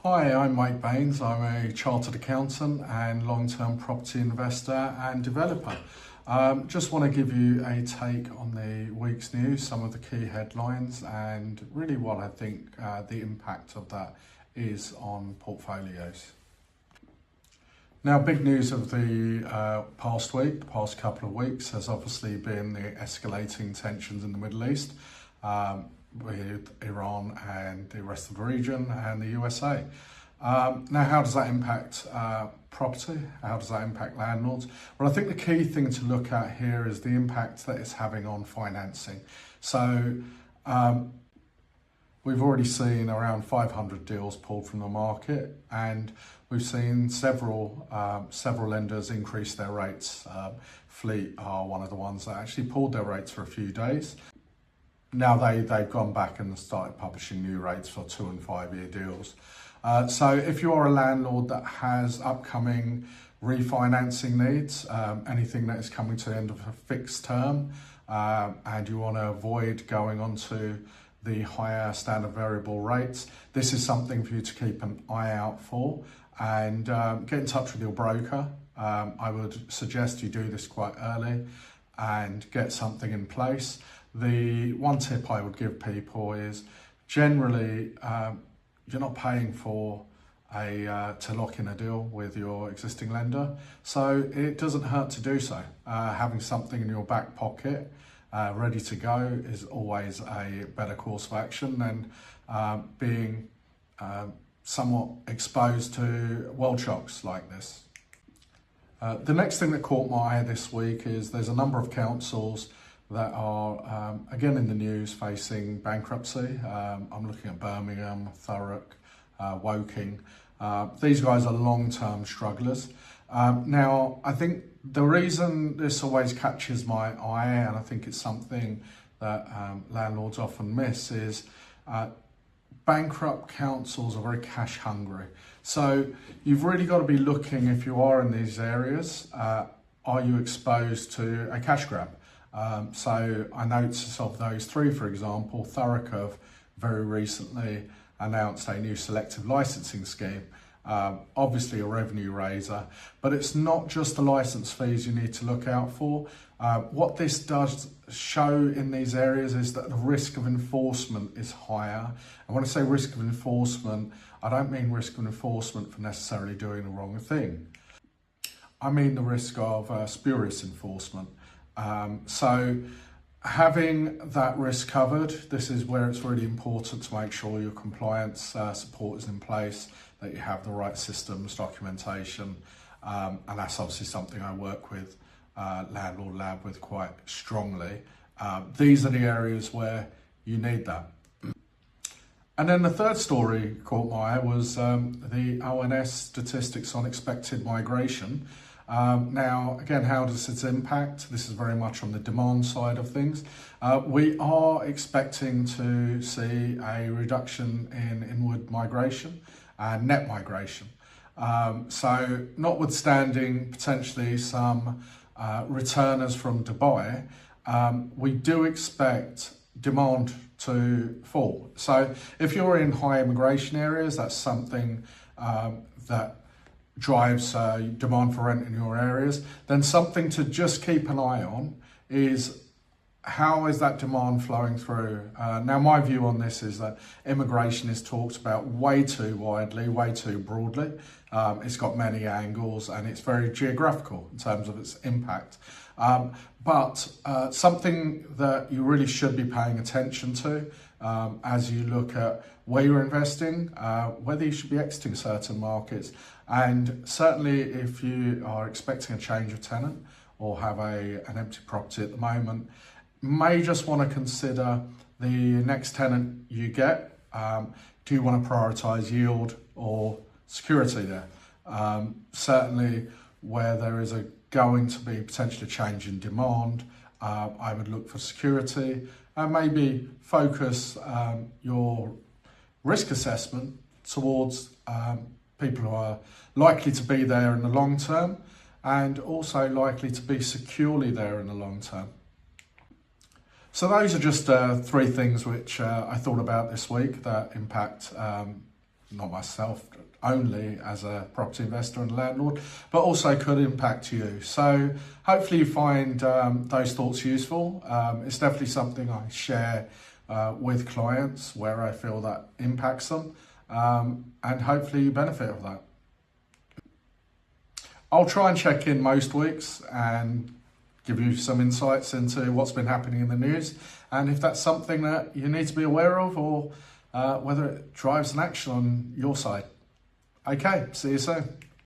Hi, I'm Mike Baines. I'm a chartered accountant and long-term property investor and developer. Just want to give you a take on the week's news, some of the key headlines and really what I think the impact of that is on portfolios. Now, big news of the past past couple of weeks has obviously been the escalating tensions in the Middle East with Iran and the rest of the region and the USA. Now, how does that impact property? How does that impact landlords? Well, I think the key thing to look at here is the impact that it's having on financing. So we've already seen around 500 deals pulled from the market, and we've seen several lenders increase their rates. Fleet are one of the ones that actually pulled their rates for a few days. Now they've gone back and started publishing new rates for 2 and 5 year deals. So if you are a landlord that has upcoming refinancing needs, anything that is coming to the end of a fixed term, and you want to avoid going on to the higher standard variable rates, this is something for you to keep an eye out for, and get in touch with your broker. I would suggest you do this quite early and get something in place. The one tip I would give people is generally you're not paying for to lock in a deal with your existing lender, so it doesn't hurt to do so. Having something in your back pocket ready to go is always a better course of action than being somewhat exposed to world shocks like this. The next thing that caught my eye this week is there's a number of councils that are, again in the news, facing bankruptcy. I'm looking at Birmingham, Thurrock, Woking. These guys are long-term strugglers. Now, I think the reason this always catches my eye, and I think it's something that landlords often miss, is bankrupt councils are very cash hungry. So you've really got to be looking, if you are in these areas, are you exposed to a cash grab? So I noticed of those three, for example, Thurrock have very recently announced a new selective licensing scheme, obviously a revenue raiser, but it's not just the license fees you need to look out for. What this does show in these areas is that the risk of enforcement is higher. And when I say risk of enforcement, I don't mean risk of enforcement for necessarily doing the wrong thing. I mean the risk of spurious enforcement. So having that risk covered, this is where it's really important to make sure your compliance support is in place, that you have the right systems, documentation, and that's obviously something I work with Landlord Lab with quite strongly. These are the areas where you need that. And then the third story caught my eye was the ONS statistics on expected migration. Now, again, how does it impact? This is very much on the demand side of things. We are expecting to see a reduction in inward migration and net migration. So notwithstanding potentially some returners from Dubai, we do expect demand to fall. So if you're in high immigration areas, that's something that drives demand for rent in your areas. Then something to just keep an eye on is how is that demand flowing through? Now, my view on this is that immigration is talked about way too widely, way too broadly. It's got many angles and it's very geographical in terms of its impact. But something that you really should be paying attention to as you look at where you're investing, whether you should be exiting certain markets, and certainly if you are expecting a change of tenant or have an empty property at the moment, may just want to consider the next tenant you get. Do you want to prioritise yield or security there? Certainly where there is going to be potentially a change in demand, I would look for security and maybe focus your risk assessment towards people who are likely to be there in the long term and also likely to be securely there in the long term. So those are just three things which I thought about this week that impact not myself only as a property investor and landlord, but also could impact you. So hopefully you find those thoughts useful. It's definitely something I share with clients where I feel that impacts them, and hopefully you benefit of that. I'll try and check in most weeks and give you some insights into what's been happening in the news, and if that's something that you need to be aware of, or whether it drives an action on your side. Okay, see you soon.